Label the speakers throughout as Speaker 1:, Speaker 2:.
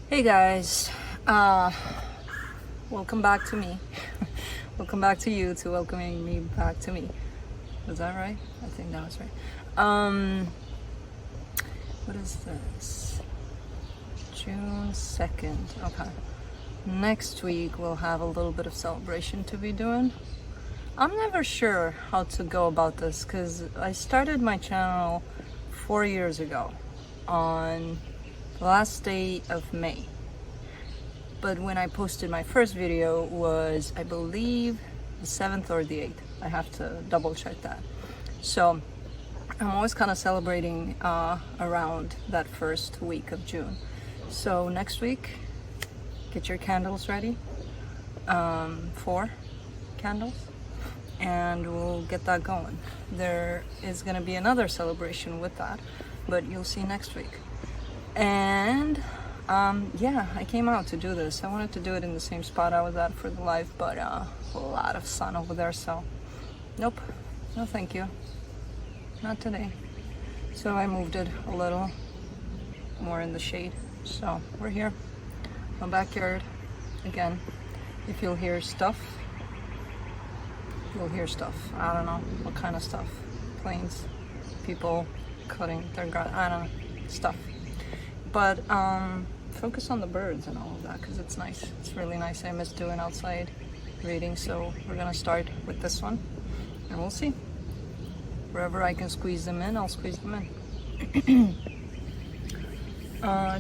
Speaker 1: Hey guys, welcome back to me. Welcome back to you to welcoming me back to me. Was that right? I think that was right. What is this? June 2nd. Okay. Next week we'll have a little bit of celebration to be doing. I'm never sure how to go about this because I started my channel 4 years ago on the last day of May. But when I posted my first video was, I believe, the 7th or the 8th. I have to double check that. So I'm always kind of celebrating around that first week of June. So next week, get your candles ready, 4 candles, and we'll get that going. There is going to be another celebration with that, but you'll see next week. And yeah, I came out to do this. I wanted to do it in the same spot I was at for the live, but a lot of sun over there, so nope, no thank you, not today. So I moved it a little more in the shade. So we're here, my backyard again. If you'll hear stuff, you'll hear stuff. I don't know what kind of stuff. Planes, people cutting their grass, I don't know, stuff. But focus on the birds and all of that because it's nice. It's really nice. I miss doing outside reading, so we're gonna start with this one and we'll see. Wherever I can squeeze them in, I'll squeeze them in.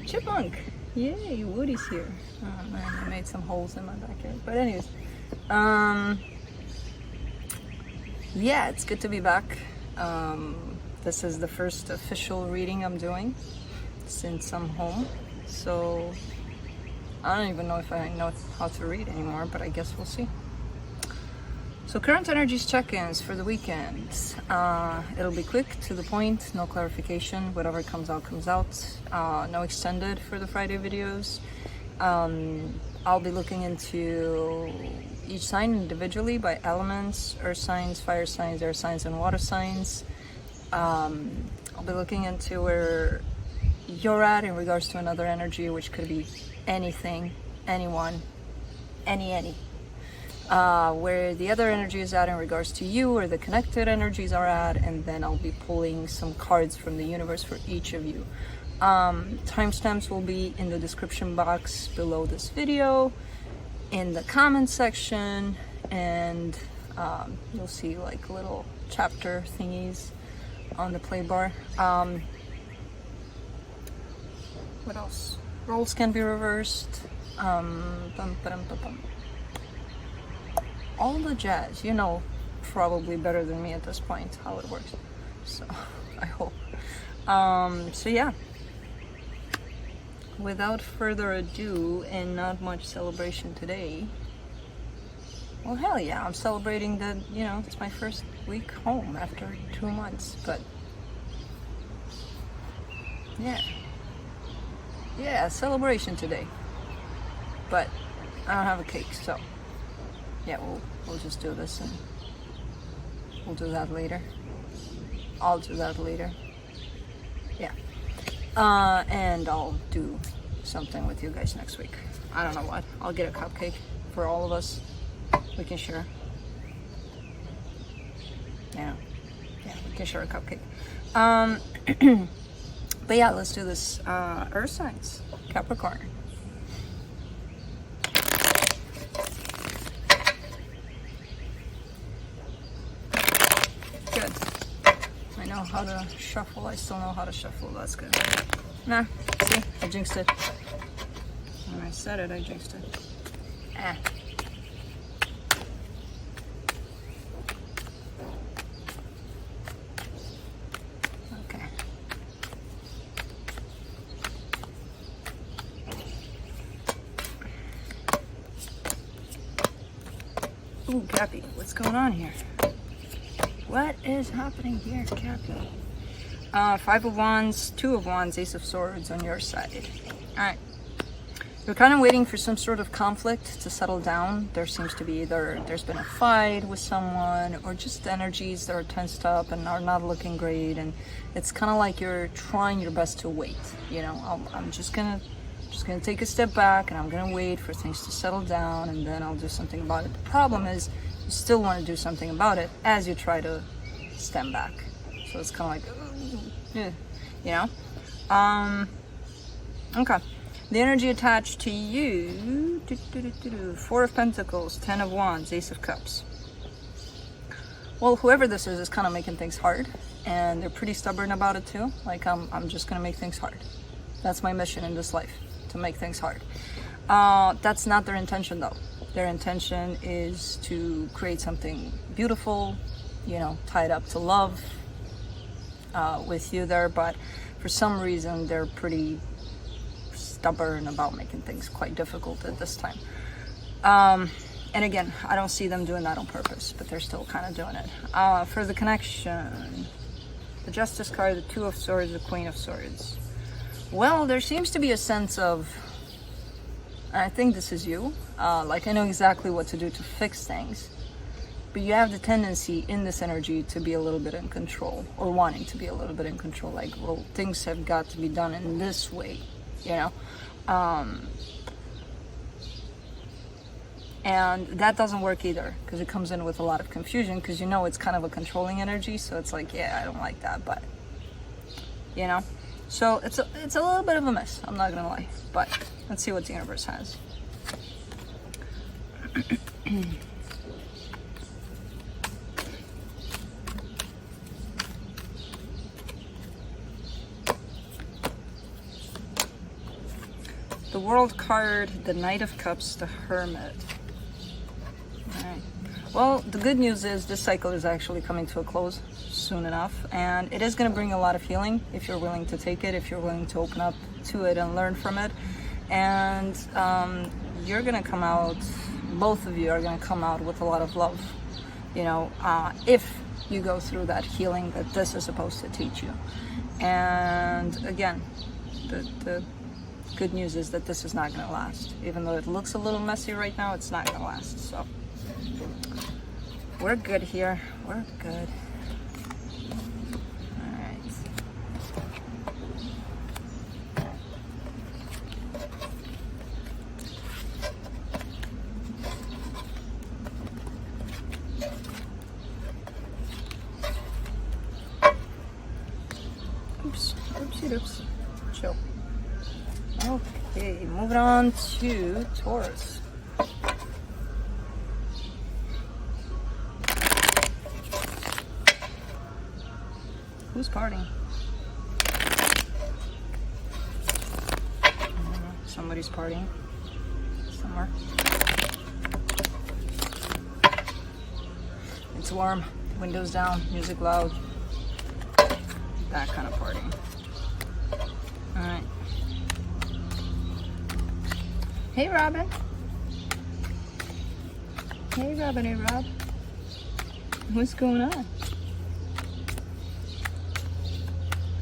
Speaker 1: Chipmunk! Yay, Woody's here. Oh man, I made some holes in my backyard. But anyways, yeah, it's good to be back. This is the first official reading I'm doing since I'm home, so I don't even know if I know how to read anymore, but I guess we'll see. So current energies check-ins for the weekend. It'll be quick, to the point, no clarification. Whatever comes out comes out. No extended for the Friday videos. I'll be looking into each sign individually by elements: earth signs, fire signs, air signs, and water signs. I'll be looking into where you're at in regards to another energy, which could be anything, anyone, any. Where the other energy is at in regards to you, or the connected energies are at, and then I'll be pulling some cards from the universe for each of you. Timestamps will be in the description box below this video, in the comment section, and you'll see like little chapter thingies on the play bar. What else? Roles can be reversed. All the jazz, you know, probably better than me at this point how it works. So I hope. So yeah. Without further ado, and not much celebration today. Well, hell yeah, I'm celebrating that, you know, it's my first week home after 2 months, but yeah. Yeah, celebration today. But I don't have a cake, so yeah, we'll just do this and we'll do that later. I'll do that later. Yeah. And I'll do something with you guys next week. I don't know what. I'll get a cupcake for all of us. We can share. Yeah, we can share a cupcake. But yeah, let's do this. Earth signs, Capricorn. Good. I know how to shuffle. I still know how to shuffle. That's good. Nah, see, I jinxed it. When I said it, I jinxed it. Ah. Ooh, Cappy, what's going on here? What is happening here, Cappy? 5 of Wands, 2 of Wands, Ace of Swords on your side. Alright. You're kind of waiting for some sort of conflict to settle down. There seems to be either there's been a fight with someone, or just energies that are tensed up and are not looking great, and it's kind of like you're trying your best to wait. You know, I'm just gonna just gonna take a step back and I'm gonna wait for things to settle down and then I'll do something about it. The problem is you still want to do something about it as you try to stem back. So it's kind of like, you know? Okay. The energy attached to you, 4 of Pentacles, 10 of Wands, Ace of Cups. Well, whoever this is kind of making things hard, and they're pretty stubborn about it too. Like, I'm just gonna make things hard. That's my mission in this life, to make things hard. That's not their intention though. Their intention is to create something beautiful, you know, tied up to love with you there, but for some reason they're pretty stubborn about making things quite difficult at this time. And again, I don't see them doing that on purpose, but they're still kind of doing it. For the connection, the Justice card, the 2 of Swords, the Queen of Swords. Well, there seems to be a sense of, I think this is you, like I know exactly what to do to fix things, but you have the tendency in this energy to be a little bit in control, or wanting to be a little bit in control, like, well, things have got to be done in this way, you know? And that doesn't work either, because it comes in with a lot of confusion, because you know it's kind of a controlling energy, so it's like, yeah, I don't like that, but, you know? So it's a little bit of a mess, I'm not gonna lie, but let's see what the universe has. The World card, the Knight of Cups, the Hermit. Alright. Well, the good news is this cycle is actually coming to a close soon enough, and it is going to bring a lot of healing if you're willing to take it, if you're willing to open up to it and learn from it. And you're going to come out, both of you are going to come out with a lot of love, you know, if you go through that healing that this is supposed to teach you. And again, the good news is that this is not going to last. Even though it looks a little messy right now, it's not going to last. So we're good here. We're good. All right. Oops. Oopsie doops. Chill. Okay, moving on to Taurus. Who's partying? I don't know. Somebody's partying somewhere. It's warm, windows down, music loud. That kind of partying. All right. Hey, Robin. Hey, Robin. Hey, Rob. What's going on?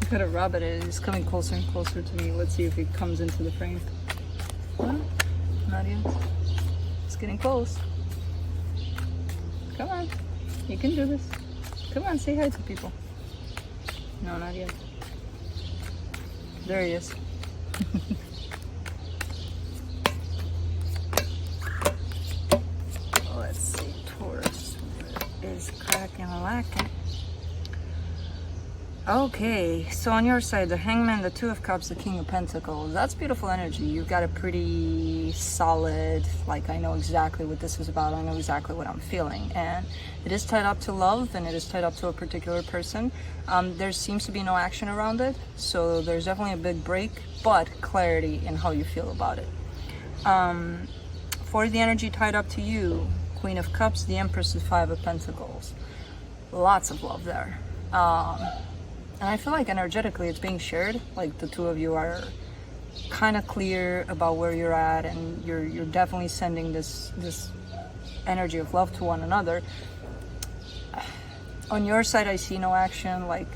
Speaker 1: I've got a rabbit. It's coming closer and closer to me. Let's see if it comes into the frame. Huh? Not yet. It's getting close. Come on. You can do this. Come on, say hi to people. No, not yet. There he is. Let's see, Taurus is cracking a lacking. Okay, so on your side, the Hangman, the 2 of Cups, the King of Pentacles. That's beautiful energy. You've got a pretty solid, like, I know exactly what this is about. I know exactly what I'm feeling. And it is tied up to love, and it is tied up to a particular person. There seems to be no action around it, so there's definitely a big break, but clarity in how you feel about it. For the energy tied up to you, Queen of Cups, the Empress, the 5 of Pentacles. Lots of love there. And I feel like energetically it's being shared. Like the two of you are kind of clear about where you're at, and you're definitely sending this energy of love to one another. On your side, I see no action, like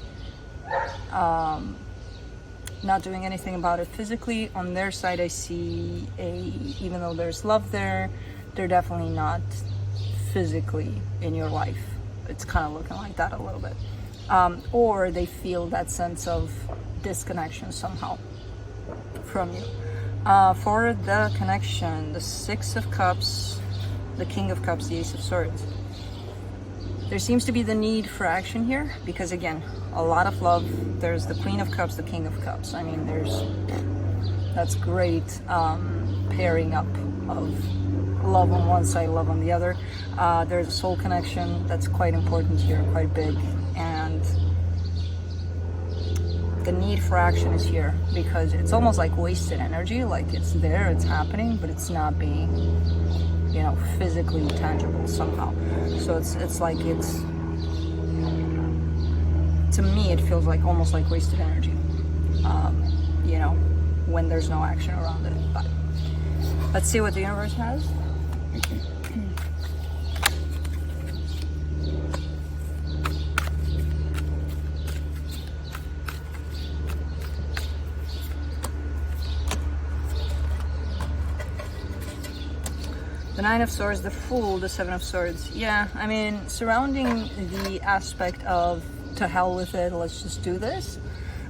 Speaker 1: not doing anything about it physically. On their side, I see even though there's love there, they're definitely not physically in your life. It's kind of looking like that a little bit. Or they feel that sense of disconnection somehow from you. For the connection, the Six of Cups, the King of Cups, the Ace of Swords. There seems to be the need for action here because, again, a lot of love. There's the Queen of Cups, the King of Cups. I mean, that's great pairing up of love on one side, love on the other. There's a soul connection that's quite important here, quite big. And the need for action is here because it's almost like wasted energy. Like it's there, it's happening, but it's not being, you know, physically tangible somehow. So it's like to me it feels like almost like wasted energy, you know, when there's no action around it. But let's see what the universe has. The Nine of Swords, the Fool, the Seven of Swords. Yeah, I mean, surrounding the aspect of to hell with it, let's just do this.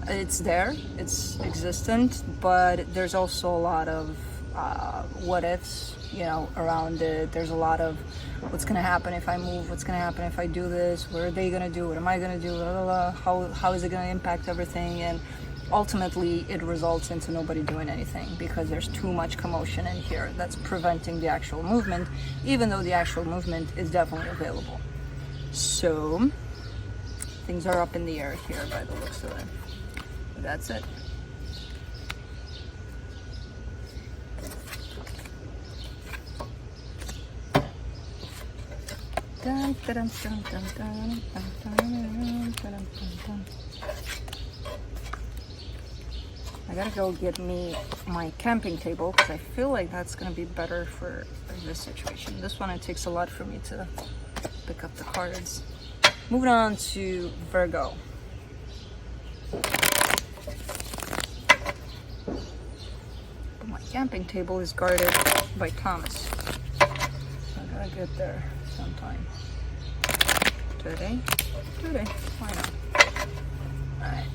Speaker 1: It's there, it's existent, but there's also a lot of what ifs, you know, around it. There's a lot of what's gonna happen if I move, what's gonna happen if I do this, what are they gonna do, what am I gonna do, blah, blah, blah. How is it gonna impact everything? And ultimately it results into nobody doing anything because there's too much commotion in here that's preventing the actual movement, even though the actual movement is definitely available. So things are up in the air here by the looks of it. But that's it. Dun, dun, dun, dun, dun, dun, dun, dun, dun, dun. I gotta go get me my camping table because I feel like that's gonna be better for this situation. This one, it takes a lot for me to pick up the cards. Moving on to Virgo. My camping table is guarded by Thomas. I gotta get there sometime. Today? Today. Why not? Alright.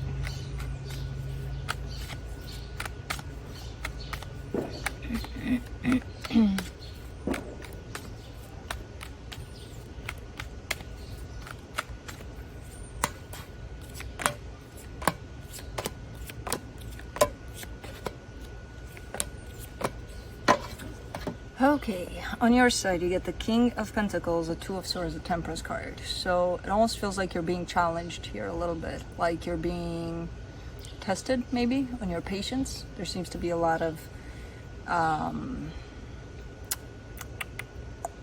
Speaker 1: Okay, on your side you get the King of Pentacles, the Two of Swords, the Temperance card. So it almost feels like you're being challenged here a little bit, like you're being tested maybe on your patience. There seems to be a lot of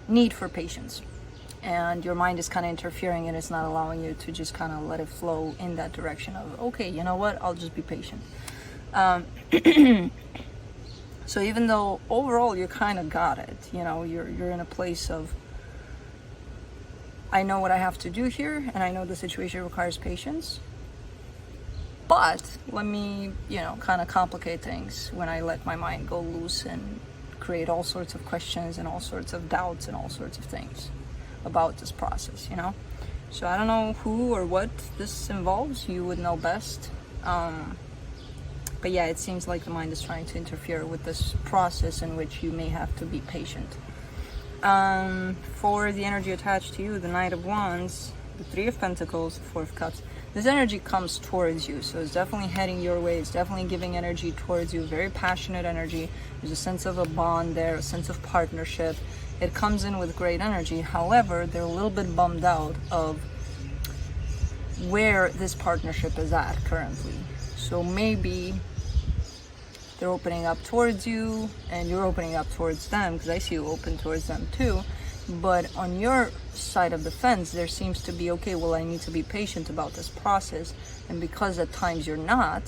Speaker 1: need for patience, and your mind is kind of interfering and it's not allowing you to just kind of let it flow in that direction of, okay, you know what, I'll just be patient. So even though overall you kind of got it, you know, you're in a place of, I know what I have to do here and I know the situation requires patience, but let me, you know, kind of complicate things when I let my mind go loose and create all sorts of questions and all sorts of doubts and all sorts of things about this process, you know. So I don't know who or what this involves, you would know best. But yeah, it seems like the mind is trying to interfere with this process in which you may have to be patient. For the energy attached to you, the Knight of Wands, the Three of Pentacles, the Four of Cups, this energy comes towards you, so it's definitely heading your way. It's definitely giving energy towards you, very passionate energy. There's a sense of a bond there, a sense of partnership. It comes in with great energy. However, they're a little bit bummed out of where this partnership is at currently. So maybe they're opening up towards you and you're opening up towards them, because I see you open towards them too. But on your side of the fence, there seems to be, okay, well, I need to be patient about this process. And because at times you're not,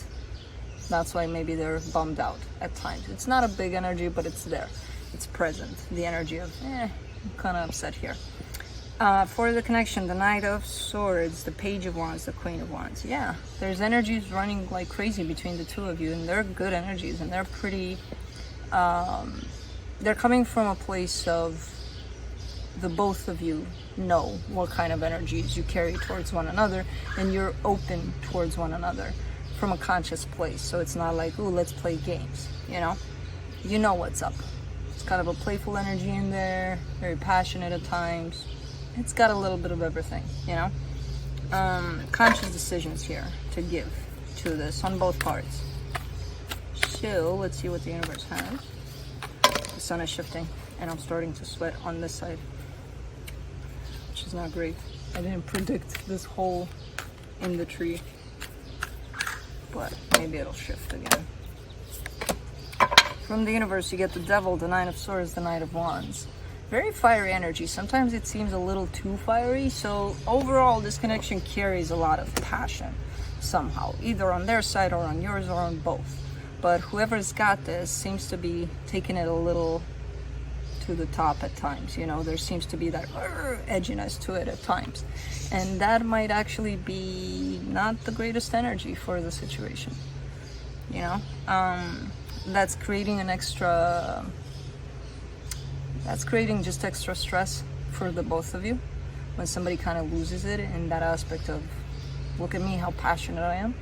Speaker 1: that's why maybe they're bummed out at times. It's not a big energy, but it's there. It's present. The energy of, I'm kind of upset here. For the connection, the Knight of Swords, the Page of Wands, the Queen of Wands. Yeah, there's energies running like crazy between the two of you, and they're good energies, and they're pretty, they're coming from a place of the both of you know what kind of energies you carry towards one another, and you're open towards one another from a conscious place. So it's not like, ooh, let's play games, you know? you know what's up. It's kind of a playful energy in there, very passionate at times. It's got a little bit of everything, you know. Conscious decisions here to give to this on both parts. So let's see what the universe has. The sun is shifting and I'm starting to sweat on this side, which is not great. I didn't predict this hole in the tree, but maybe it'll shift again. From the universe, you get the Devil, the Nine of Swords, the Knight of Wands. Very fiery energy. Sometimes it seems a little too fiery. So overall, this connection carries a lot of passion somehow, either on their side or on yours or on both. But whoever's got this seems to be taking it a little to the top at times. You know, there seems to be that edginess to it at times. And that might actually be not the greatest energy for the situation. You know? That's creating just extra stress for the both of you when somebody kind of loses it in that aspect of, look at me, how passionate I am.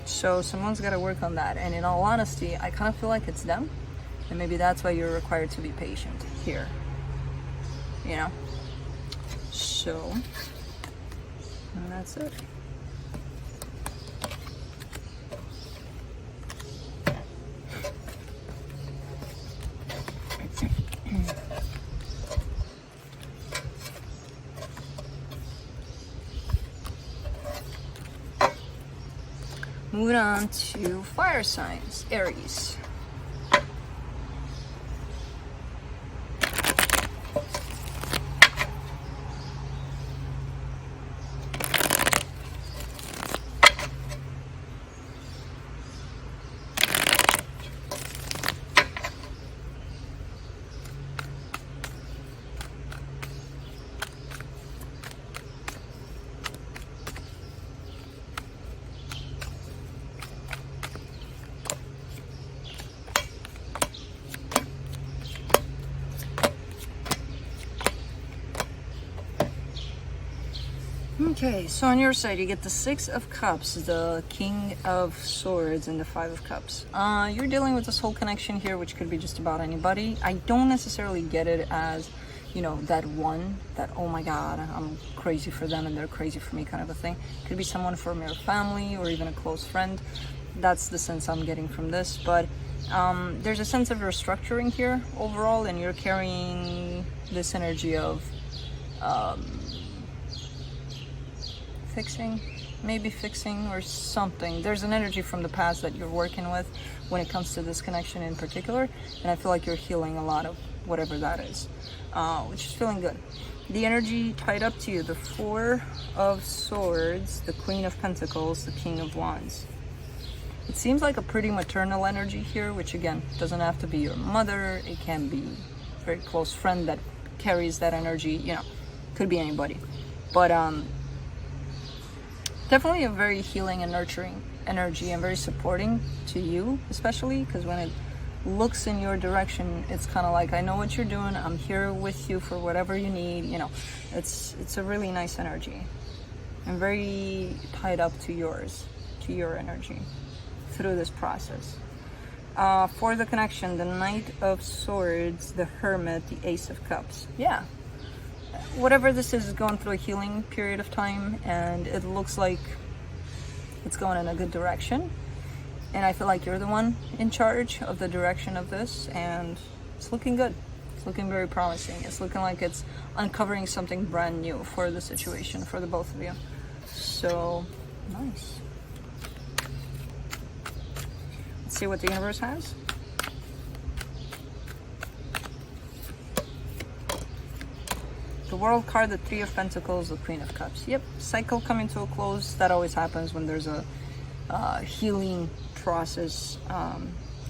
Speaker 1: So someone's got to work on that. And in all honesty, I kind of feel like it's them. And maybe that's why you're required to be patient here. You know? So, and that's it. Moving on to fire signs, Aries. Okay, so on your side, you get the Six of Cups, the King of Swords, and the Five of Cups. You're dealing with this whole connection here, which could be just about anybody. I don't necessarily get it as, you know, that one, that, oh my God, I'm crazy for them and they're crazy for me kind of a thing. Could be someone from your family or even a close friend. That's the sense I'm getting from this. But there's a sense of restructuring here overall, and you're carrying this energy of fixing or something. There's an energy from the past that you're working with when it comes to this connection in particular, and I feel like you're healing a lot of whatever that is, which is feeling good. The energy tied up to you, the Four of Swords, the Queen of Pentacles, the King of Wands. It seems like a pretty maternal energy here, which again, doesn't have to be your mother. It can be a very close friend that carries that energy, you know, could be anybody. But definitely a very healing and nurturing energy and very supporting to you, especially because when it looks in your direction, it's kind of like, I know what you're doing, I'm here with you for whatever you need, you know. It's a really nice energy and very tied up to yours, to your energy through this process. For the connection, the Knight of Swords, the Hermit, the Ace of Cups. Yeah, whatever this is going through a healing period of time, and it looks like it's going in a good direction, and I feel like you're the one in charge of the direction of this, and it's looking good. It's looking very promising. It's looking like it's uncovering something brand new for the situation, for the both of you. So nice. Let's see what the universe has. The World card, the Three of Pentacles, the Queen of Cups. Yep, cycle coming to a close. That always happens when there's a healing process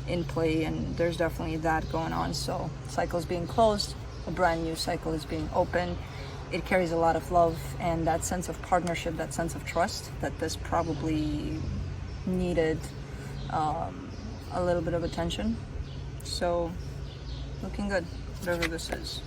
Speaker 1: in play, and there's definitely that going on. So cycle's being closed, a brand new cycle is being opened. It carries a lot of love and that sense of partnership, that sense of trust that this probably needed a little bit of attention. So looking good, whatever this is.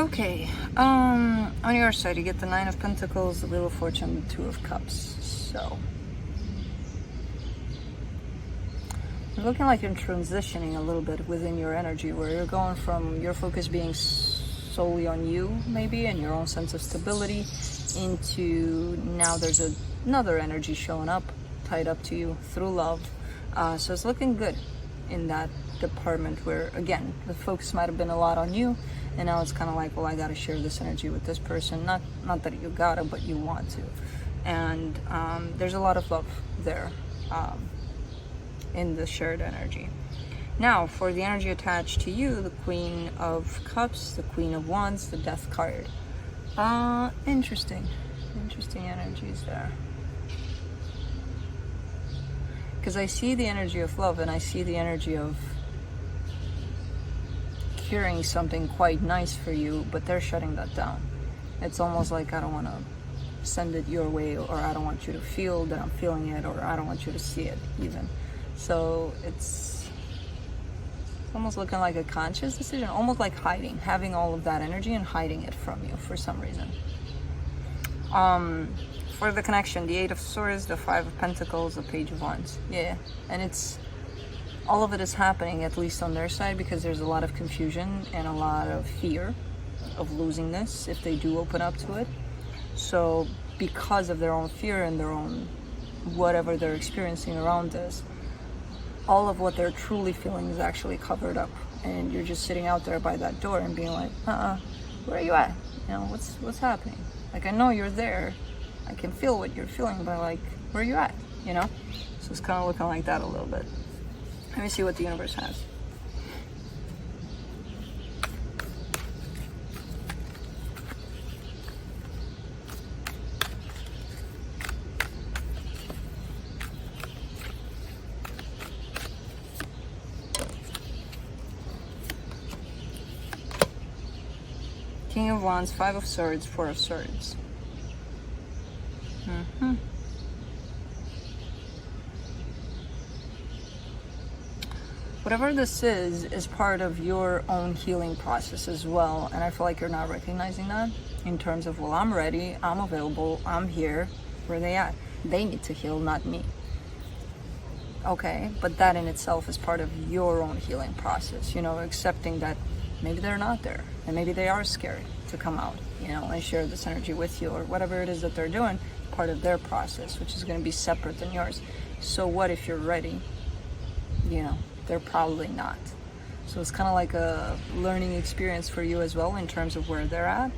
Speaker 1: Okay, on your side, you get the Nine of Pentacles, the Wheel of Fortune, the Two of Cups. So, it's looking like you're transitioning a little bit within your energy, where you're going from your focus being solely on you, maybe, and your own sense of stability, into now there's another energy showing up, tied up to you through love. So it's looking good in that department, where again the focus might have been a lot on you, and now it's kind of like, well, I gotta share this energy with this person. Not that you gotta, but you want to. And there's a lot of love there in the shared energy. Now for the energy attached to you, the Queen of Cups, the Queen of Wands, the Death card. Interesting energies there. Because I see the energy of love, and I see the energy of curing something quite nice for you, but they're shutting that down. It's almost like, I don't want to send it your way, or I don't want you to feel that I'm feeling it, or I don't want you to see it even. So it's almost looking like a conscious decision, almost like having all of that energy and hiding it from you for some reason. For the connection, the Eight of Swords, the Five of Pentacles, the Page of Wands. Yeah, and it's all of it is happening, at least on their side, because there's a lot of confusion and a lot of fear of losing this if they do open up to it. So because of their own fear and their own whatever they're experiencing around this, all of what they're truly feeling is actually covered up, and you're just sitting out there by that door and being like, where are you at? You know, what's happening? Like, I know you're there, I can feel what you're feeling, but like, where are you at? You know? So it's kind of looking like that a little bit. Let me see what the universe has. King of Wands, Five of Swords, Four of Swords. Whatever this is part of your own healing process as well, and I feel like you're not recognizing that in terms of, well, I'm ready, I'm available, I'm here. Where are they at? They need to heal, not me. Okay, but that in itself is part of your own healing process, you know, accepting that maybe they're not there, and maybe they are scared to come out, you know, and share this energy with you, or whatever it is that they're doing, part of their process, which is going to be separate than yours. So what if you're ready? You know, they're probably not. So it's kind of like a learning experience for you as well, in terms of where they're at.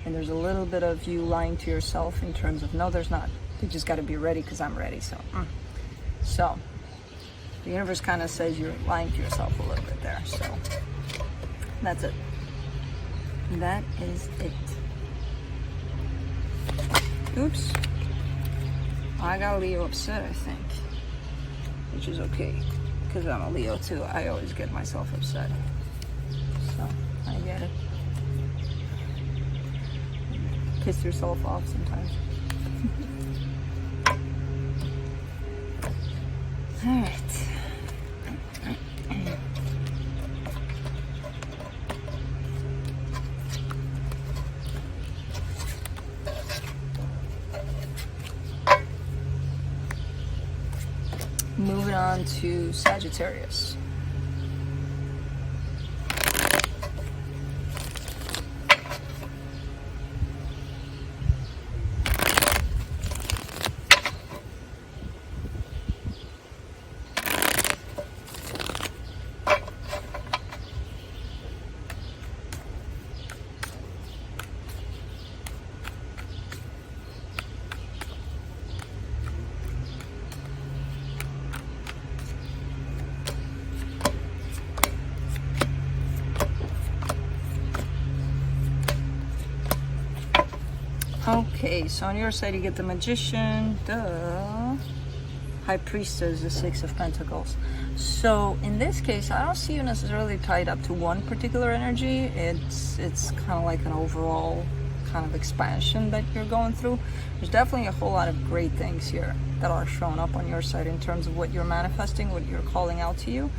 Speaker 1: And there's a little bit of you lying to yourself in terms of, no, there's not. You just got to be ready because I'm ready. So the universe kind of says you're lying to yourself a little bit there. So that's it. That is it. Oops. I got Leo upset, I think. Which is okay, because I'm a Leo too. I always get myself upset. So, I get it. Piss yourself off sometimes. Alright. Moving on to Sagittarius. Okay, so on your side you get the Magician, the High Priestess, the Six of Pentacles. So in this case, I don't see you necessarily tied up to one particular energy. It's kind of like an overall kind of expansion that you're going through. There's definitely a whole lot of great things here that are showing up on your side in terms of what you're manifesting, what you're calling out to you.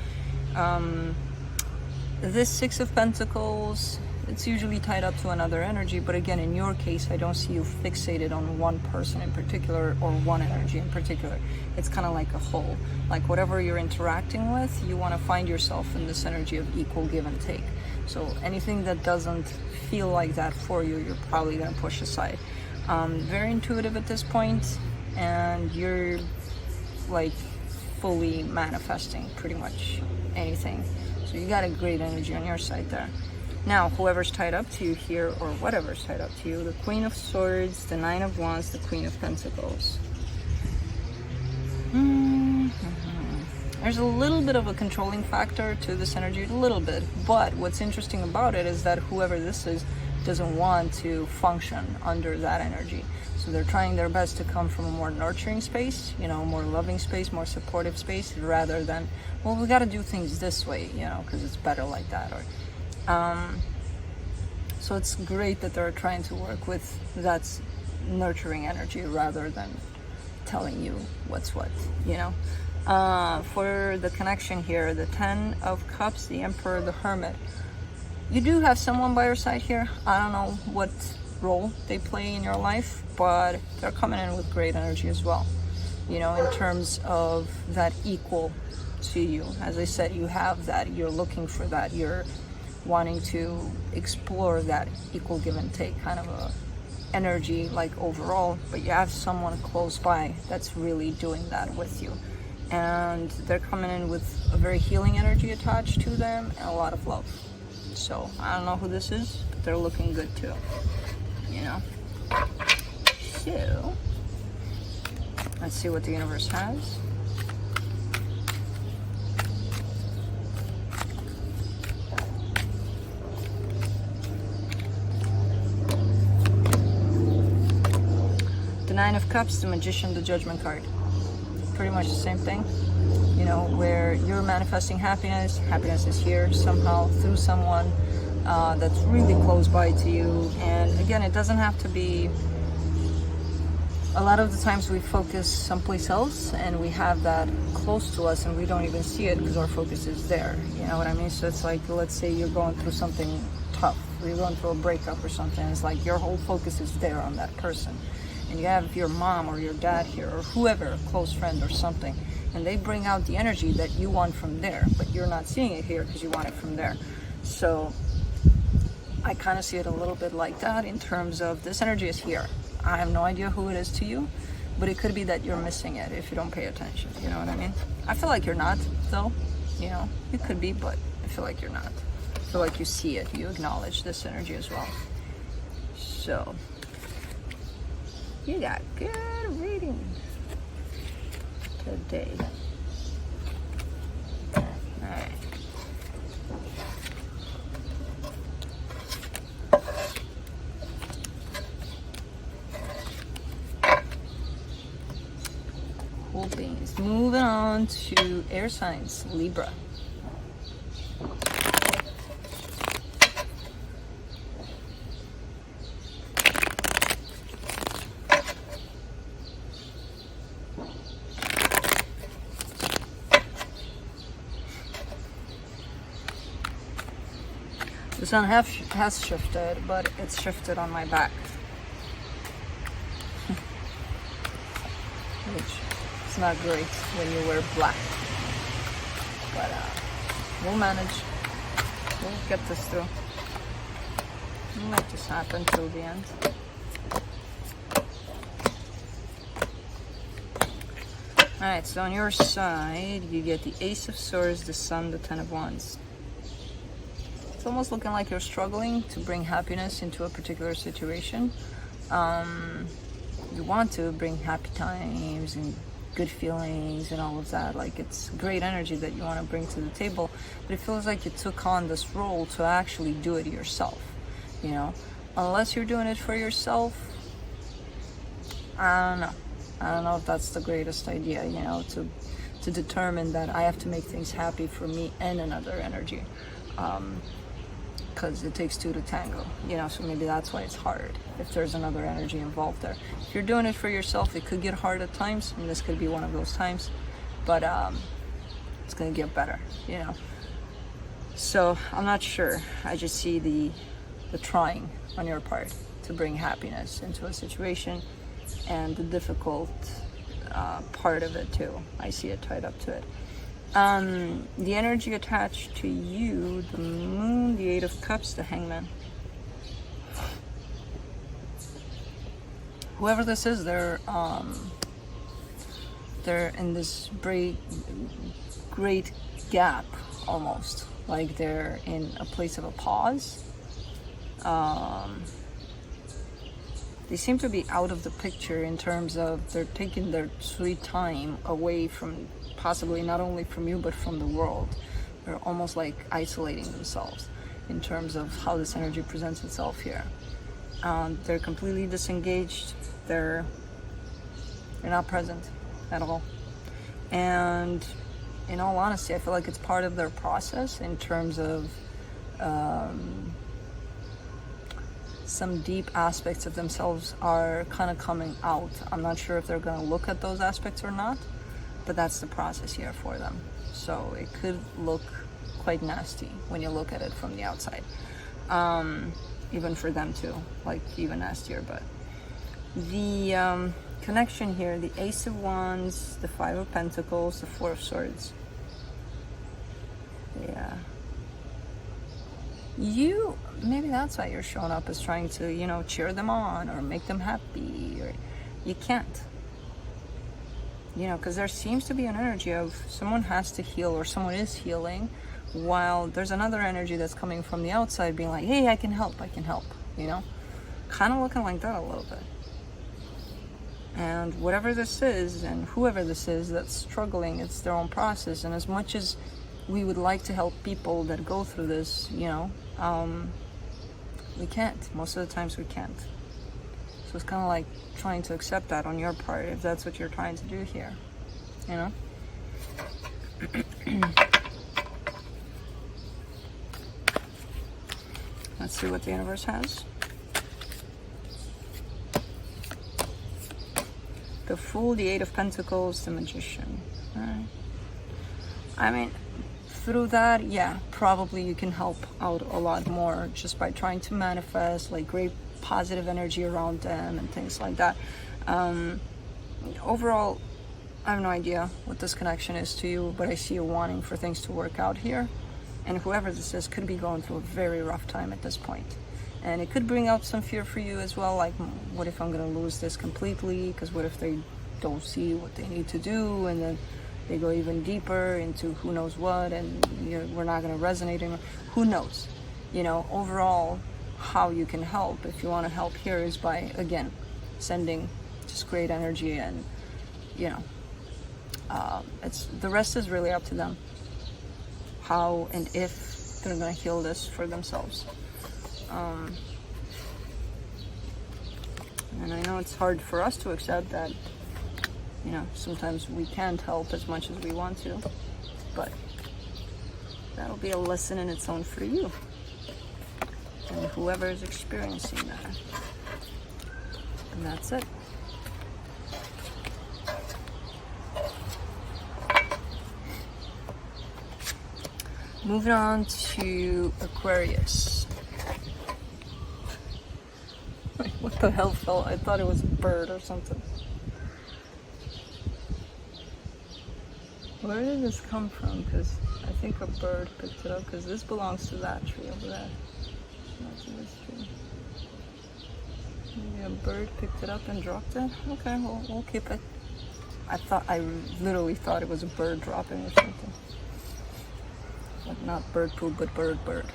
Speaker 1: This Six of Pentacles, it's usually tied up to another energy. But again, in your case, I don't see you fixated on one person in particular or one energy in particular. It's kind of like a whole. Like whatever you're interacting with, you want to find yourself in this energy of equal give and take. So anything that doesn't feel like that for you, you're probably going to push aside. Very intuitive at this point, and you're like fully manifesting pretty much anything. So you got a great energy on your side there. Now, whoever's tied up to you here, or whatever's tied up to you, the Queen of Swords, the Nine of Wands, the Queen of Pentacles. There's a little bit of a controlling factor to this energy, a little bit. But what's interesting about it is that whoever this is doesn't want to function under that energy. So they're trying their best to come from a more nurturing space, you know, more loving space, more supportive space, rather than, well, we got to do things this way, you know, because it's better like that. Or so it's great that they're trying to work with that nurturing energy rather than telling you what's what, you know. For the connection here, the Ten of Cups, the Emperor, the Hermit. You do have someone by your side here. I don't know what role they play in your life, but they're coming in with great energy as well, you know, in terms of that equal to you. As I said, you have that, you're looking for that, you're wanting to explore that equal give and take kind of a energy, like overall, but you have someone close by that's really doing that with you, and they're coming in with a very healing energy attached to them and a lot of love. So I don't know who this is, but they're looking good too, you know. So let's see what the universe has. The Nine of Cups, the Magician, the Judgment card. Pretty much the same thing, you know, where you're manifesting happiness. Happiness is here somehow through someone that's really close by to you. And again, it doesn't have to be, a lot of the times we focus someplace else and we have that close to us and we don't even see it because our focus is there, you know what I mean? So it's like, let's say you're going through something tough, or you're going through a breakup or something, it's like your whole focus is there on that person. And you have your mom or your dad here, or whoever, a close friend or something, and they bring out the energy that you want from there, but you're not seeing it here because you want it from there. So I kind of see it a little bit like that in terms of this energy is here. I have no idea who it is to you, but it could be that you're missing it if you don't pay attention, you know what I mean? I feel like you're not, though, you know, you could be, but I feel like you're not. I feel like you see it, you acknowledge this energy as well. So you got good reading today. Alright. Cool beans. Moving on to air signs, Libra. The sun has shifted, but it's shifted on my back. Which is not great when you wear black. But we'll manage. We'll get this through. We'll let this happen till the end. Alright, so on your side, you get the Ace of Swords, the Sun, the Ten of Wands. It's almost looking like you're struggling to bring happiness into a particular situation. You want to bring happy times and good feelings and all of that. Like, it's great energy that you want to bring to the table, but it feels like you took on this role to actually do it yourself, you know? Unless you're doing it for yourself, I don't know. I don't know if that's the greatest idea, you know, to determine that I have to make things happy for me and another energy. Because it takes two to tango, you know, so maybe that's why it's hard if there's another energy involved there. If you're doing it for yourself, it could get hard at times, and this could be one of those times, but it's gonna get better, you know. So I'm not sure. I just see the the trying on your part to bring happiness into a situation, and the difficult part of it too. I see it tied up to it. The energy attached to you, the Moon, the Eight of Cups, the Hangman. Whoever this is, they're in this great gap, almost like they're in a place of a pause. They seem to be out of the picture in terms of they're taking their sweet time away from, possibly not only from you but from the world. They're almost like isolating themselves in terms of how this energy presents itself here. They're completely disengaged. They're not present at all. And in all honesty, I feel like it's part of their process in terms of some deep aspects of themselves are kind of coming out. I'm not sure if they're going to look at those aspects or not, but that's the process here for them. So it could look quite nasty when you look at it from the outside. Even for them too, like even nastier. But the connection here, the Ace of Wands, the Five of Pentacles, the Four of Swords. Yeah. Maybe that's why you're showing up, as trying to, you know, cheer them on or make them happy, or you can't. You know, because there seems to be an energy of someone has to heal or someone is healing, while there's another energy that's coming from the outside being like, hey, I can help, you know? Kind of looking like that a little bit. And whatever this is, and whoever this is that's struggling, it's their own process. And as much as we would like to help people that go through this, you know, we can't. Most of the times we can't. So it's kind of like trying to accept that on your part, if that's what you're trying to do here, you know? Let's see what the universe has. The Fool, the Eight of Pentacles, the Magician. All right. I mean, through that, yeah, probably you can help out a lot more just by trying to manifest like great positive energy around them and things like that. Overall, I have no idea what this connection is to you, but I see you wanting for things to work out here. And whoever this is could be going through a very rough time at this point. And it could bring out some fear for you as well, like, what if I'm going to lose this completely? Because what if they don't see what they need to do, and then they go even deeper into who knows what, and you know, we're not going to resonate anymore. Who knows? You know, overall, how you can help, if you want to help here, is by, again, sending just great energy, and, you know, the rest is really up to them. How and if they're going to heal this for themselves. And I know it's hard for us to accept that, you know, sometimes we can't help as much as we want to, but that'll be a lesson in its own for you and whoever is experiencing that. And that's it. Moving on to Aquarius. Wait, what the hell fell? I thought it was a bird or something. Where did this come from? Because I think a bird picked it up, because this belongs to that tree over there. Not to this tree. Maybe a bird picked it up and dropped it? Okay, well, we'll keep it. I literally thought it was a bird dropping or something. Like not bird poop, but bird. Okay.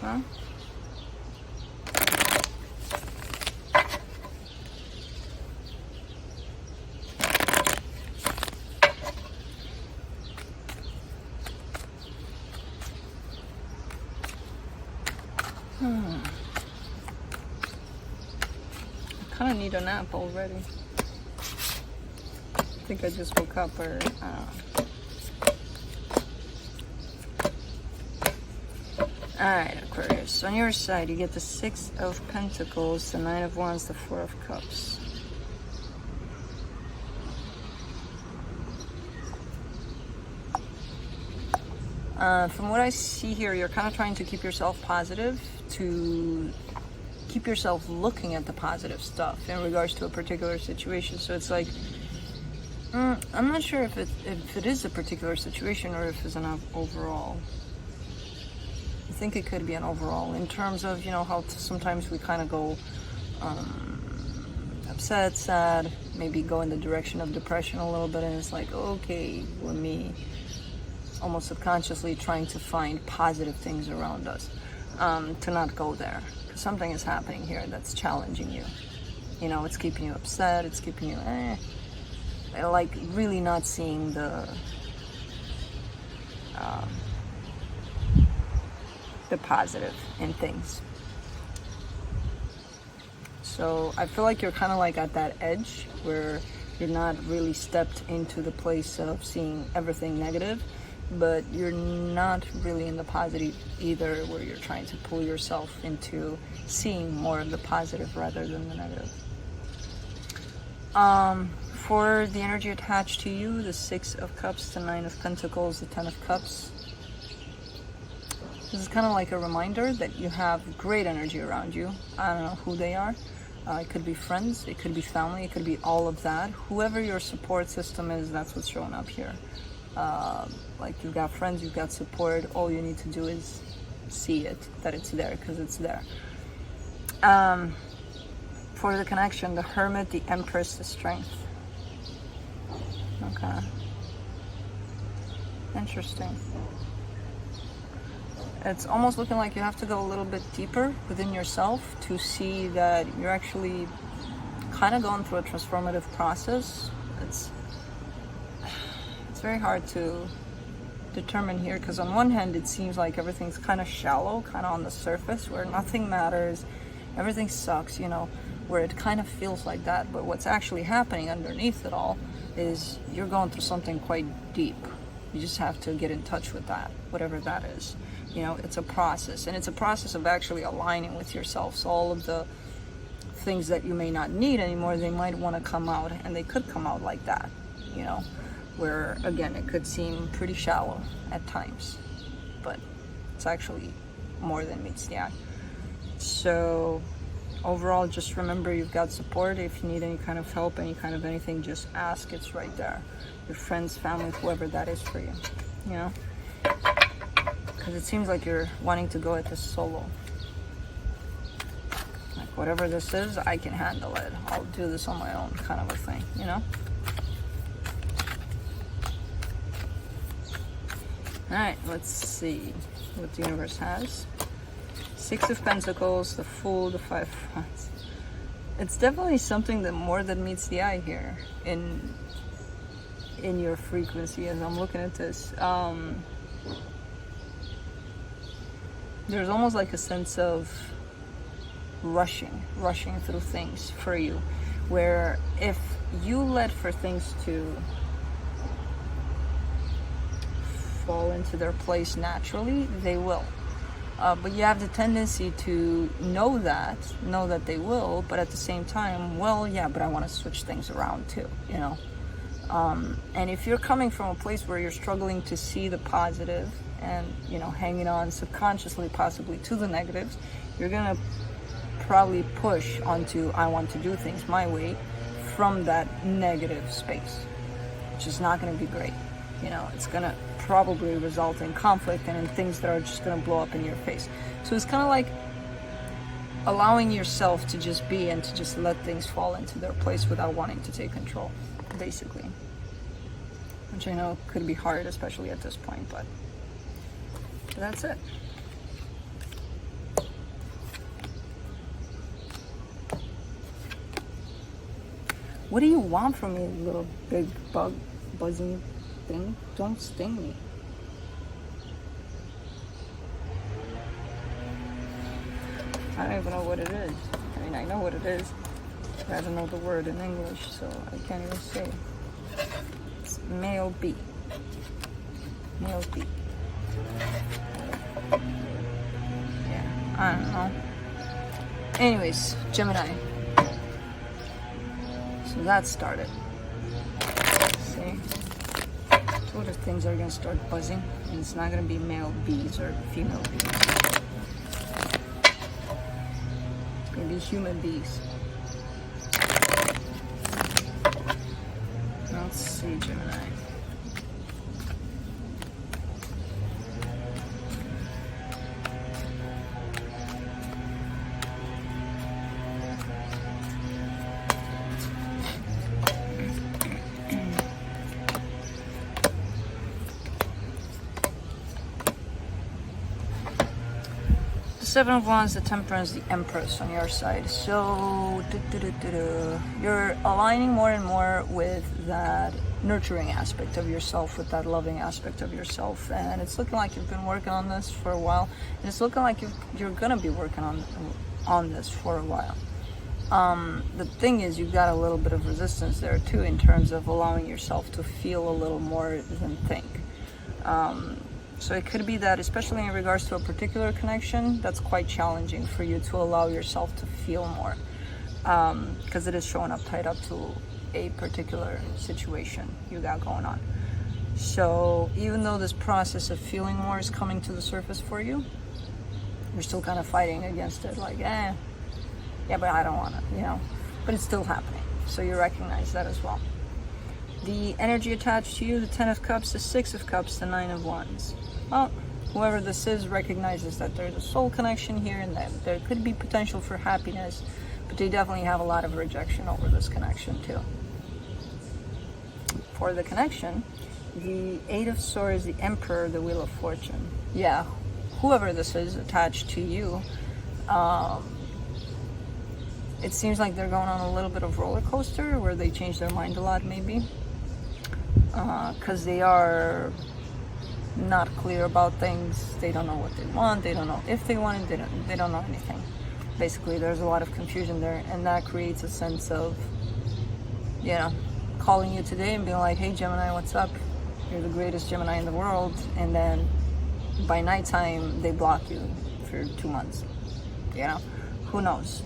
Speaker 1: Huh? I kind of need a nap already. I think I just woke up, or I don't know. Alright, Aquarius. On your side, you get the Six of Pentacles, the Nine of Wands, the Four of Cups. From what I see here, you're kind of trying to keep yourself positive, to keep yourself looking at the positive stuff in regards to a particular situation. So it's like, I'm not sure if it is a particular situation or if it's an overall. I think it could be an overall, in terms of, you know, how sometimes we kind of go upset, sad, maybe go in the direction of depression a little bit, and it's like, okay, with me almost subconsciously trying to find positive things around us, to not go there, because something is happening here that's challenging you. You know, it's keeping you upset, it's keeping you like really not seeing the positive in things. So I feel like you're kind of like at that edge where you're not really stepped into the place of seeing everything negative, but you're not really in the positive either, where you're trying to pull yourself into seeing more of the positive rather than the negative. For the energy attached to you, the 6 of Cups, the 9 of Pentacles, the 10 of Cups. This is kind of like a reminder that you have great energy around you. I don't know who they are. It could be friends, it could be family, it could be all of that. Whoever your support system is, that's what's showing up here. Like you've got friends, you've got support. All you need to do is see it, that it's there, because it's there. For the connection, the Hermit, the Empress, the Strength. Okay. Interesting. It's almost looking like you have to go a little bit deeper within yourself to see that you're actually kind of going through a transformative process. It's very hard to determine here, because on one hand it seems like everything's kind of shallow, kind of on the surface, where nothing matters, everything sucks, you know, where it kind of feels like that. But what's actually happening underneath it all is you're going through something quite deep. You just have to get in touch with that, whatever that is. You know, it's a process, and it's a process of actually aligning with yourself. So all of the things that you may not need anymore, they might want to come out, and they could come out like that, you know, where again it could seem pretty shallow at times, but it's actually more than meets the eye. So overall, just remember you've got support. If you need any kind of help, any kind of anything, just ask. It's right there. Your friends, family, whoever that is for you, you know, because it seems like you're wanting to go at this solo. Like, whatever this is, I can handle it. I'll do this on my own, kind of a thing, you know. All right, let's see what the universe has. 6 of Pentacles, the Fool, the 5 of Wands. It's definitely something that more than meets the eye here in your frequency as I'm looking at this. There's almost like a sense of rushing through things for you, where if you let for things to fall into their place naturally, they will. But you have the tendency to know that they will, but at the same time, well, yeah, but I want to switch things around too, you know. And if you're coming from a place where you're struggling to see the positive and, you know, hanging on subconsciously possibly to the negatives, you're gonna probably push onto I want to do things my way from that negative space, which is not gonna be great. You know, it's gonna probably result in conflict and in things that are just gonna blow up in your face. So it's kind of like allowing yourself to just be and to just let things fall into their place without wanting to take control, basically. Which I know could be hard, especially at this point, but that's it. What do you want from me, little big bug buzzing thing? Don't sting me. I don't even know what it is. I mean, I know what it is, but I don't know the word in English, so I can't even say. It's male bee. Male bee. Yeah, I don't know. Anyways, Gemini. So that started. See? Sort of things are gonna start buzzing, and it's not gonna be male bees or female bees. It's gonna be human bees. Let's see, Gemini. Seven of Wands, the Temperance, the Empress on your side. So you're aligning more and more with that nurturing aspect of yourself, with that loving aspect of yourself, and it's looking like you've been working on this for a while, and it's looking like you're gonna be working on this for a while. The thing is, you've got a little bit of resistance there too, in terms of allowing yourself to feel a little more than think. So it could be that, especially in regards to a particular connection, that's quite challenging for you to allow yourself to feel more, because it is showing up tied up to a particular situation you got going on. So even though this process of feeling more is coming to the surface for you, you're still kind of fighting against it, like, yeah, but I don't want to, but it's still happening. So you recognize that as well. The energy attached to you, the 10 of Cups, the 6 of Cups, the 9 of Wands. Well, whoever this is recognizes that there's a soul connection here, and that there could be potential for happiness, but they definitely have a lot of rejection over this connection too. For the connection, the 8 of Swords, the Emperor, the Wheel of Fortune. Yeah, whoever this is attached to you, it seems like they're going on a little bit of roller coaster where they change their mind a lot, maybe, because they are not clear about things. They don't know what they want. They don't know if they want it. They don't know anything. Basically, there's a lot of confusion there, and that creates a sense of, calling you today and being like, hey Gemini, what's up? You're the greatest Gemini in the world, and then by nighttime they block you for 2 months. Who knows?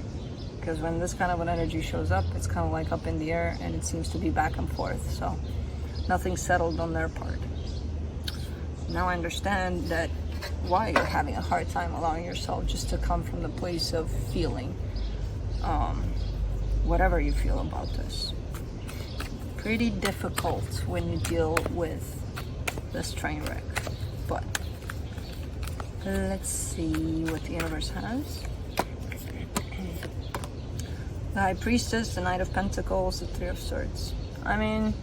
Speaker 1: Because when this kind of an energy shows up, it's kind of like up in the air, and it seems to be back and forth. So nothing settled on their part. Now I understand that why you're having a hard time allowing yourself just to come from the place of feeling whatever you feel about this. Pretty difficult when you deal with this train wreck. But let's see what the universe has. The High Priestess, the Knight of Pentacles, the Three of Swords. I mean,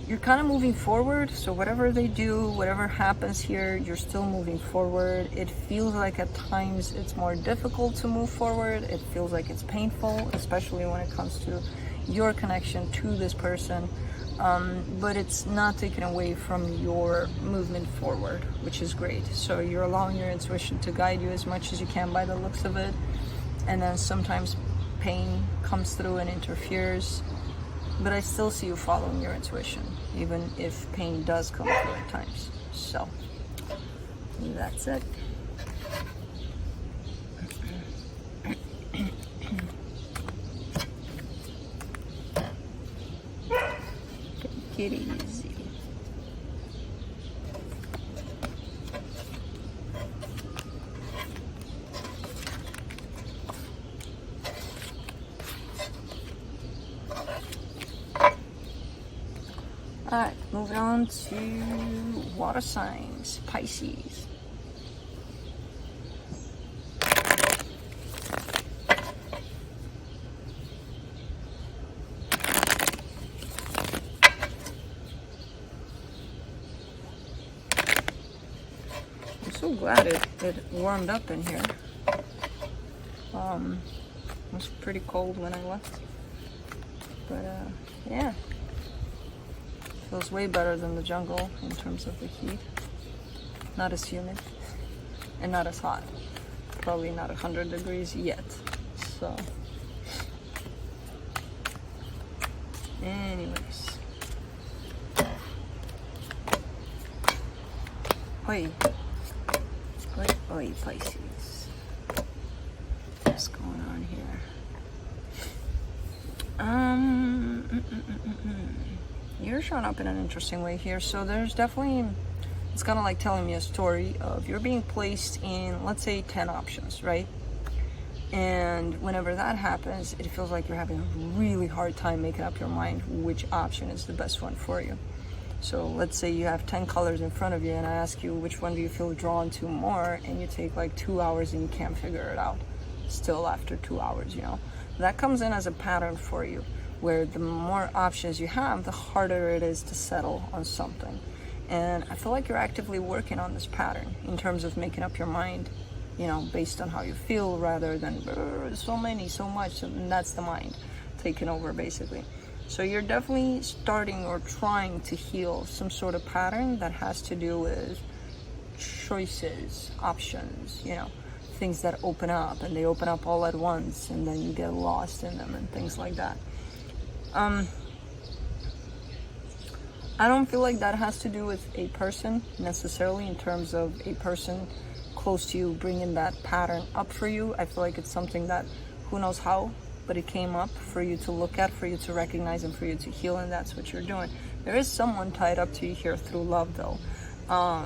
Speaker 1: you're kind of moving forward, so whatever they do, whatever happens here, you're still moving forward. It feels like at times it's more difficult to move forward. It feels like it's painful, especially when it comes to your connection to this person. But it's not taken away from your movement forward, which is great. So you're allowing your intuition to guide you as much as you can by the looks of it. And then sometimes pain comes through and interferes. But I still see you following your intuition, even if pain does come through at times. So, that's it. Take it easy. Alright, moving on to water signs, Pisces. I'm so glad it warmed up in here. It was pretty cold when I left. But yeah. Feels way better than the jungle in terms of the heat. Not as humid and not as hot. Probably not 100 degrees yet. So, anyways. Oi, Pisces. What's going on here? you're showing up in an interesting way here. So there's definitely, it's kind of like telling me a story of you're being placed in, let's say, 10 options, right? And whenever that happens, it feels like you're having a really hard time making up your mind which option is the best one for you. So let's say you have 10 colors in front of you and I ask you which one do you feel drawn to more, and you take like 2 hours and you can't figure it out still after 2 hours, you know. That comes in as a pattern for you, where the more options you have, the harder it is to settle on something. And I feel like you're actively working on this pattern in terms of making up your mind, you know, based on how you feel, rather than so much, and that's the mind taking over basically. So you're definitely starting or trying to heal some sort of pattern that has to do with choices, options, you know, things that open up, and they open up all at once, and then you get lost in them and things like that. I don't feel like that has to do with a person necessarily, in terms of a person close to you bringing that pattern up for you. I feel like it's something that, who knows how, but it came up for you to look at, for you to recognize, and for you to heal, and that's what you're doing. There is someone tied up to you here through love though.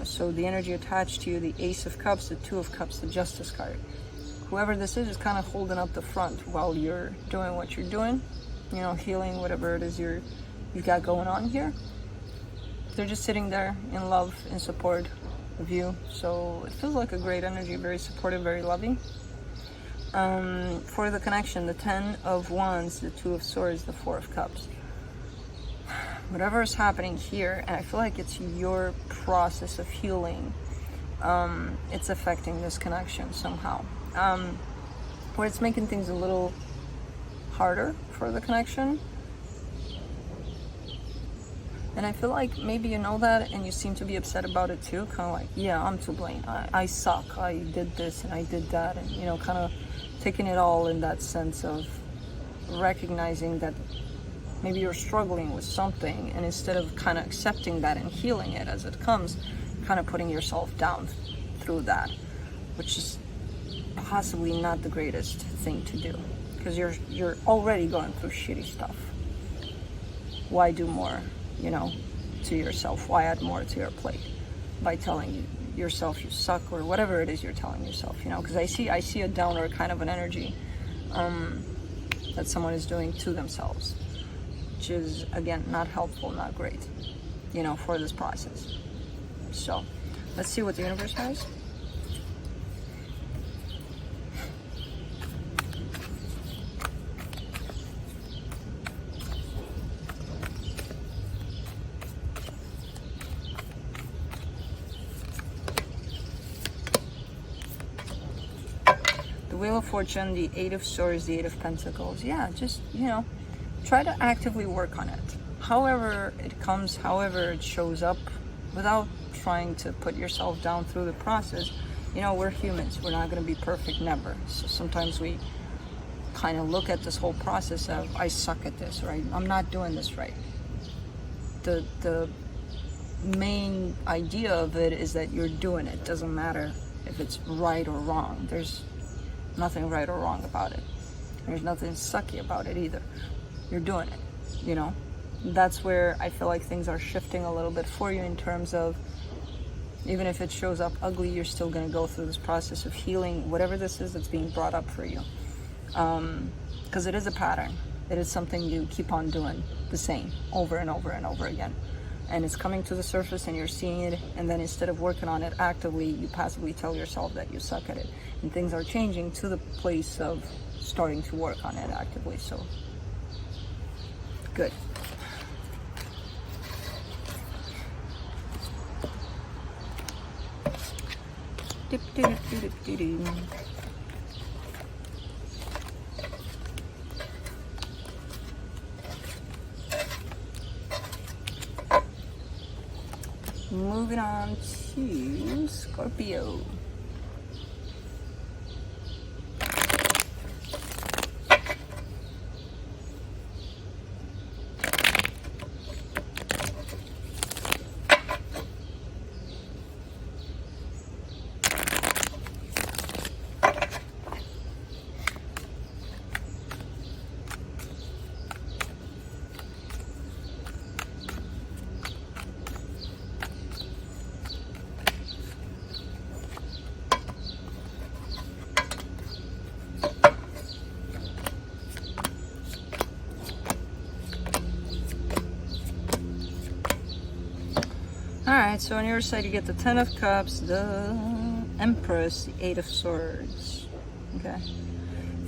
Speaker 1: So the energy attached to you, the Ace of Cups, the Two of Cups, the Justice card. Whoever this is kind of holding up the front while you're doing what you're doing, you know, healing whatever it is you've got going on here. They're just sitting there in love, in support of you. So it feels like a great energy, very supportive, very loving. For the connection, the 10 of Wands, the 2 of Swords, the 4 of Cups. Whatever is happening here, and I feel like it's your process of healing, it's affecting this connection somehow. Where it's making things a little harder for the connection. And I feel like maybe you know that and you seem to be upset about it too. Kind of like, yeah, I'm to blame. I suck. I did this and I did that. And, you know, kind of taking it all in that sense of recognizing that maybe you're struggling with something, and instead of kind of accepting that and healing it as it comes, kind of putting yourself down through that, which is possibly not the greatest thing to do, because you're already going through shitty stuff. Why do more, you know, to yourself? Why add more to your plate by telling yourself you suck, or whatever it is you're telling yourself, you know? Because I see a downer kind of an energy that someone is doing to themselves, which is, again, not helpful, not great, you know, for this process. So let's see what the universe has. The Wheel of Fortune, the 8 of Swords, the 8 of Pentacles. Yeah, just, you know, try to actively work on it. However it comes, however it shows up, without trying to put yourself down through the process. You know, we're humans. We're not going to be perfect, never. So sometimes we kind of look at this whole process of, I suck at this, right? I'm not doing this right. The main idea of it is that you're doing it. Doesn't matter if it's right or wrong. There's nothing right or wrong about it. There's nothing sucky about it either. You're doing it, you know? That's where I feel like things are shifting a little bit for you, in terms of, even if it shows up ugly, you're still going to go through this process of healing whatever this is that's being brought up for you. Because it is a pattern. It is something you keep on doing the same over and over and over again. And it's coming to the surface and you're seeing it, and then instead of working on it actively, you passively tell yourself that you suck at it. And things are changing to the place of starting to work on it actively. So, good. Moving on to Scorpio. Alright, so on your side you get the Ten of Cups, the Empress, the Eight of Swords. Okay.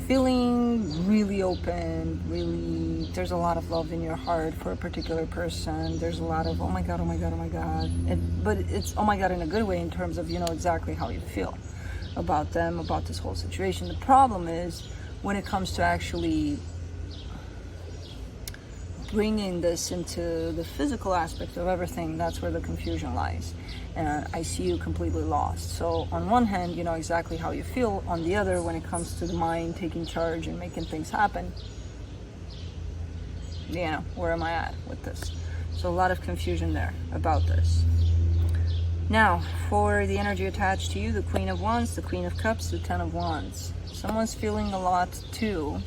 Speaker 1: Feeling really open, really, there's a lot of love in your heart for a particular person. There's a lot of, oh my god, oh my god, oh my god. But it's oh my god in a good way, in terms of, you know exactly how you feel about them, about this whole situation. The problem is when it comes to actually bringing this into the physical aspect of everything, that's where the confusion lies. And I see you completely lost. So on one hand, you know exactly how you feel. On the other, when it comes to the mind taking charge and making things happen, you know, where am I at with this? So a lot of confusion there about this. Now, for the energy attached to you, the Queen of Wands, the Queen of Cups, the Ten of Wands. Someone's feeling a lot too.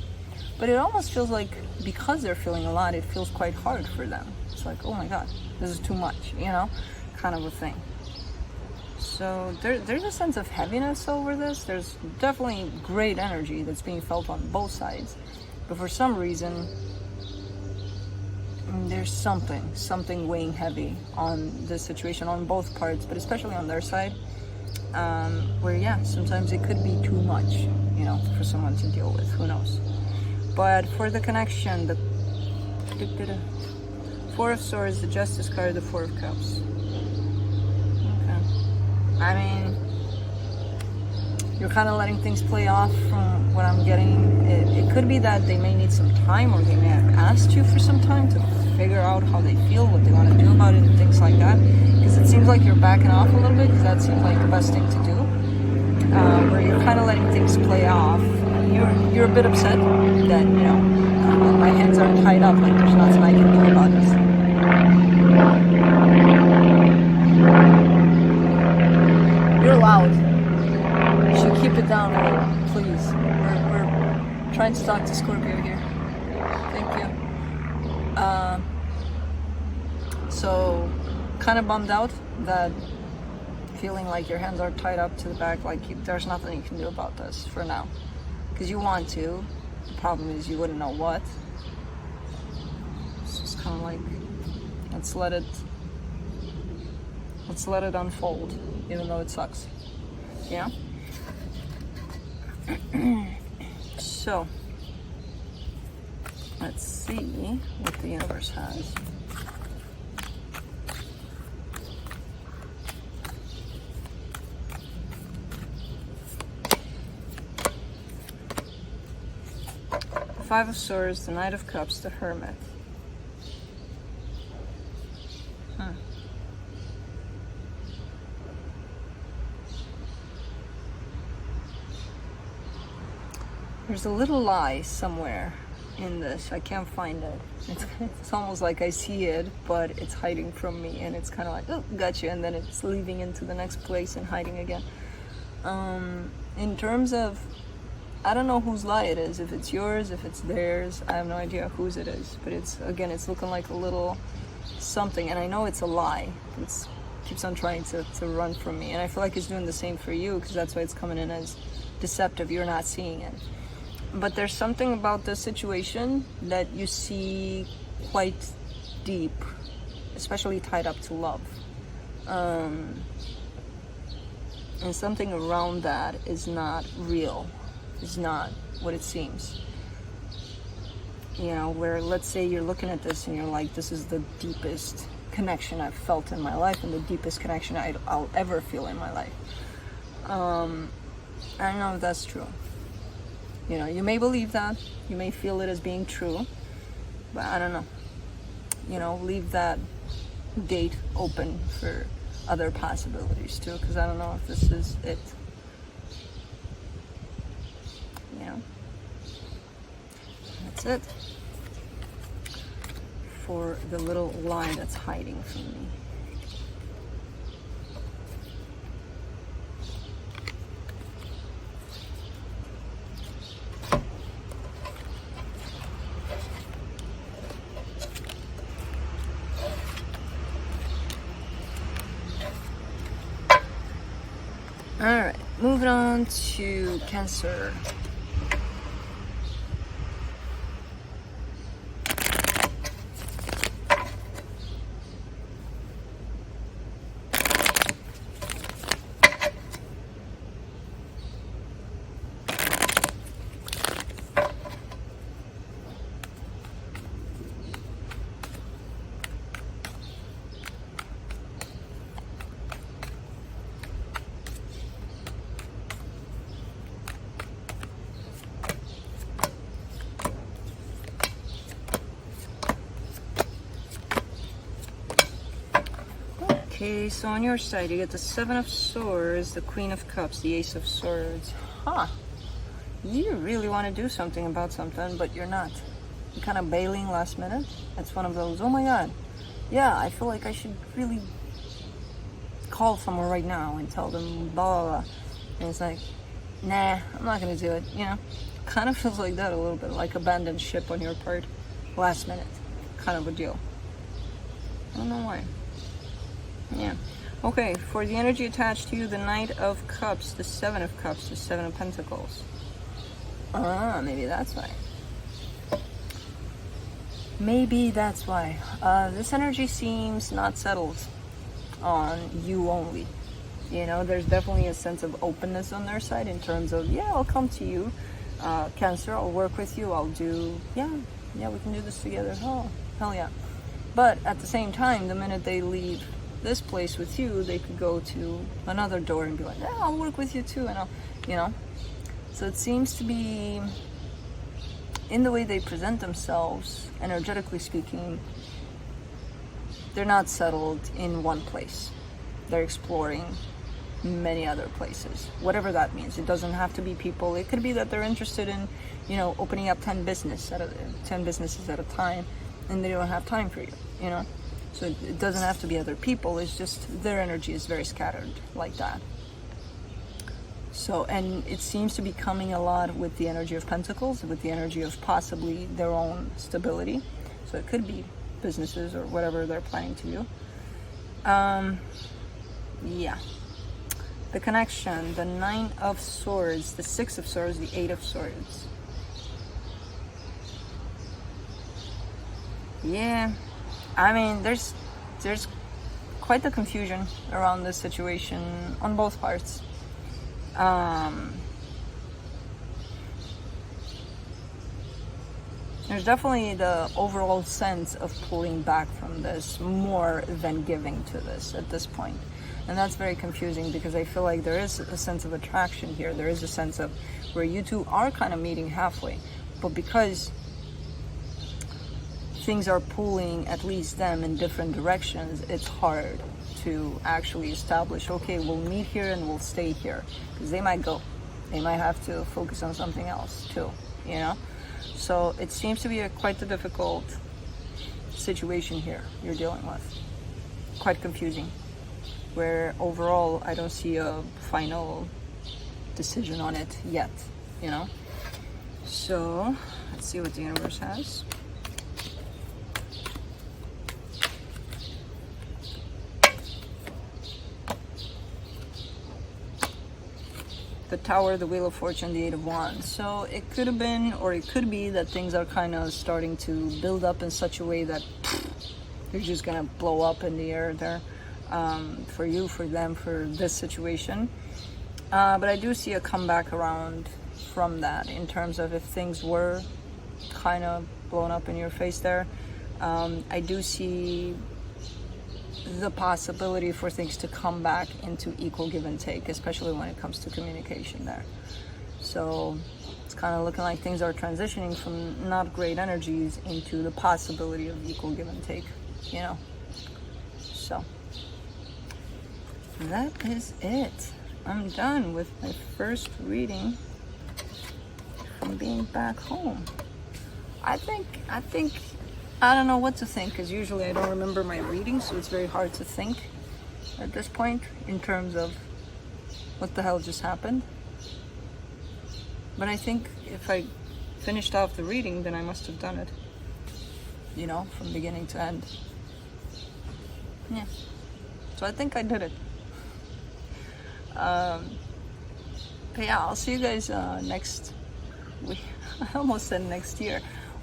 Speaker 1: But it almost feels like, because they're feeling a lot, it feels quite hard for them. It's like, oh my god, this is too much, you know, kind of a thing. So there's a sense of heaviness over this. There's definitely great energy that's being felt on both sides. But for some reason, there's something weighing heavy on this situation, on both parts, but especially on their side. Where, yeah, sometimes it could be too much, you know, for someone to deal with. Who knows? But for the connection, the Four of Swords, the Justice card, the Four of Cups. Okay. I mean, you're kind of letting things play off from what I'm getting. It could be that they may need some time, or they may have asked you for some time to figure out how they feel, what they want to do about it, and things like that. Because it seems like you're backing off a little bit, because that seems like the best thing to do. Where you're kind of letting things play off. You're a bit upset that, you know, my hands are tied up, like there's nothing I can do about this. You're loud. You should keep it down, please. We're trying to talk to Scorpio here. Thank you. So, kind of bummed out that, feeling like your hands are tied up to the back, like there's nothing you can do about this for now. Because you want to. The problem is you wouldn't know what. It's just kind of like, let's let it unfold, even though it sucks. Yeah? So, let's see what the universe has. Five of Swords, the Knight of Cups, the Hermit. There's a little lie somewhere in this. I can't find it. It's almost like I see it, but it's hiding from me, and it's kind of like, oh, gotcha, and then it's leaving into the next place and hiding again. In terms of, I don't know whose lie it is, if it's yours, if it's theirs, I have no idea whose it is, but it's looking like a little something, and I know it's a lie. It keeps on trying to run from me, and I feel like it's doing the same for you, because that's why it's coming in as deceptive. You're not seeing it. But there's something about this situation that you see quite deep, especially tied up to love. And something around that is not real, is not what it seems. You know, where let's say you're looking at this and you're like, this is the deepest connection I've felt in my life, and the deepest connection I'll ever feel in my life. I don't know if that's true. You know, you may believe that, you may feel it as being true, but I don't know. You know, leave that gate open for other possibilities too, because I don't know if this is it. You know, that's it for the little lie that's hiding from me. Alright, moving on to Cancer. Okay, so on your side, you get the Seven of Swords, the Queen of Cups, the Ace of Swords. Huh. You really want to do something about something, but you're not. You're kind of bailing last minute. It's one of those, oh my god, yeah, I feel like I should really call someone right now and tell them blah, blah, blah. And it's like, nah, I'm not going to do it, you know? Kind of feels like that a little bit, like abandoned ship on your part. Last minute. Kind of a deal. I don't know why. Yeah. Okay, for the energy attached to you, the Knight of Cups, the Seven of Cups, the Seven of Pentacles. Maybe that's why. Maybe that's why. This energy seems not settled on you only. You know, there's definitely a sense of openness on their side in terms of, yeah, I'll come to you, Cancer, I'll work with you, I'll do, yeah, we can do this together. Oh, hell yeah. But at the same time, the minute they leave this place with you, they could go to another door and be like, yeah, I'll work with you too, and I'll, you know. So it seems to be, in the way they present themselves, energetically speaking, they're not settled in one place. They're exploring many other places, whatever that means. It doesn't have to be people. It could be that they're interested in, you know, opening up 10 businesses at a time, and they don't have time for you, you know. So it doesn't have to be other people. It's just their energy is very scattered like that. So, and it seems to be coming a lot with the energy of Pentacles, with the energy of possibly their own stability. So it could be businesses or whatever they're planning to do. Yeah. The connection, the Nine of Swords, the Six of Swords, the Eight of Swords. Yeah. I mean, there's quite the confusion around this situation on both parts. There's definitely the overall sense of pulling back from this more than giving to this at this point. And that's very confusing because I feel like there is a sense of attraction here. There is a sense of where you two are kind of meeting halfway. But because things are pulling at least them in different directions, it's hard to actually establish, okay, we'll meet here and we'll stay here. Because they might go. They might have to focus on something else too, you know? So it seems to be quite a difficult situation here you're dealing with. Quite confusing. Where overall I don't see a final decision on it yet, you know? So let's see what the universe has. The Tower, the Wheel of Fortune, the Eight of Wands. So it could have been, or it could be that things are kind of starting to build up in such a way that they're just gonna blow up in the air there, for you, for them, for this situation. But I do see a comeback around from that in terms of if things were kind of blown up in your face there. I do see the possibility for things to come back into equal give and take, especially when it comes to communication there. So it's kind of looking like things are transitioning from not great energies into the possibility of equal give and take, you know. So that is it. I'm done with my first reading from being back home. I don't know what to think, because usually I don't remember my readings, so it's very hard to think at this point in terms of what the hell just happened. But I think if I finished off the reading, then I must have done it, you know, from beginning to end. Yeah. So I think I did it. But yeah, I'll see you guys next week. I almost said next year.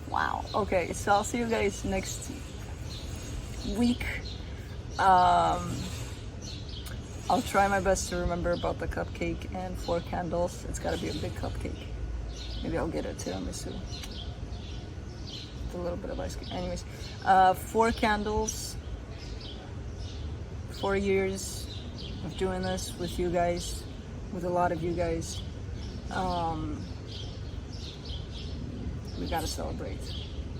Speaker 1: Wow. Okay, so I'll see you guys next week. I'll try my best to remember about the cupcake and 4 candles. It's got to be a big cupcake. Maybe I'll get a tiramisu. With a little bit of ice cream. Anyways, 4 candles. 4 years of doing this with you guys, with a lot of you guys. We gotta celebrate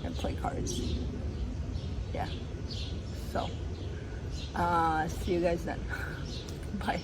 Speaker 1: and play cards. Yeah. So See you guys then. Bye.